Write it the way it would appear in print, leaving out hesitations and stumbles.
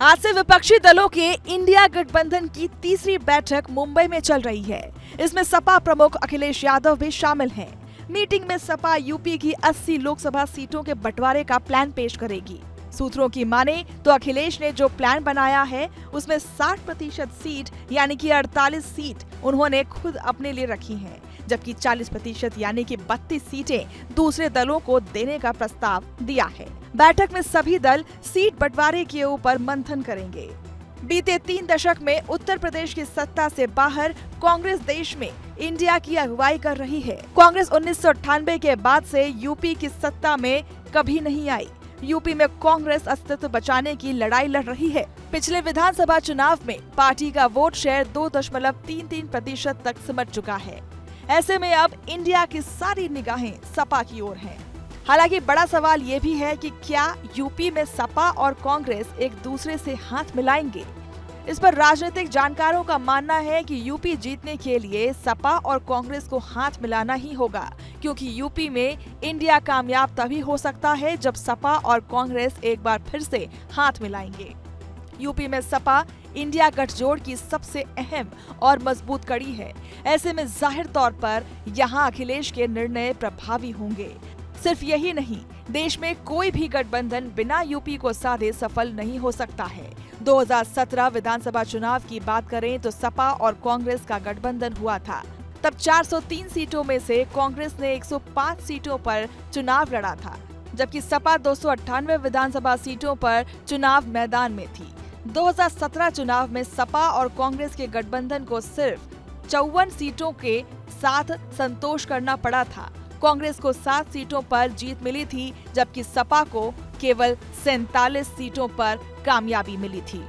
आज से विपक्षी दलों के इंडिया गठबंधन की तीसरी बैठक मुंबई में चल रही है। इसमें सपा प्रमुख अखिलेश यादव भी शामिल हैं। मीटिंग में सपा यूपी की 80 लोकसभा सीटों के बंटवारे का प्लान पेश करेगी। सूत्रों की माने तो अखिलेश ने जो प्लान बनाया है उसमें 60% सीट यानी कि 48 सीट उन्होंने खुद अपने लिए रखी हैं, जबकि 40% यानी कि 32 सीटें दूसरे दलों को देने का प्रस्ताव दिया है। बैठक में सभी दल सीट बंटवारे के ऊपर मंथन करेंगे। बीते 3 दशक में उत्तर प्रदेश की सत्ता से बाहर कांग्रेस देश में इंडिया की अगुवाई कर रही है। कांग्रेस 1998 के बाद से यूपी की सत्ता में कभी नहीं आई। यूपी में कांग्रेस अस्तित्व बचाने की लड़ाई लड़ रही है। पिछले विधानसभा चुनाव में पार्टी का वोट शेयर 2.33% तक सिमट चुका है। ऐसे में अब इंडिया की सारी निगाहें सपा की ओर हैं। हालांकि बड़ा सवाल ये भी है कि क्या यूपी में सपा और कांग्रेस एक दूसरे से हाथ मिलाएंगे। इस पर राजनीतिक जानकारों का मानना है कि यूपी जीतने के लिए सपा और कांग्रेस को हाथ मिलाना ही होगा, क्योंकि यूपी में इंडिया कामयाब तभी हो सकता है जब सपा और कांग्रेस एक बार फिर से हाथ मिलाएंगे। यूपी में सपा इंडिया गठजोड़ की सबसे अहम और मजबूत कड़ी है। ऐसे में जाहिर तौर पर यहाँ अखिलेश के निर्णय प्रभावी होंगे। सिर्फ यही नहीं, देश में कोई भी गठबंधन बिना यूपी को साधे सफल नहीं हो सकता है। 2017 विधानसभा चुनाव की बात करें तो सपा और कांग्रेस का गठबंधन हुआ था। तब 403 सीटों में से कांग्रेस ने 105 सीटों पर चुनाव लड़ा था, जबकि सपा 298 विधानसभा सीटों पर चुनाव मैदान में थी। 2017 चुनाव में सपा और कांग्रेस के गठबंधन को सिर्फ 54 सीटों के साथ संतोष करना पड़ा था। कांग्रेस को 7 सीटों पर जीत मिली थी, जबकि सपा को केवल 47 सीटों पर कामयाबी मिली थी।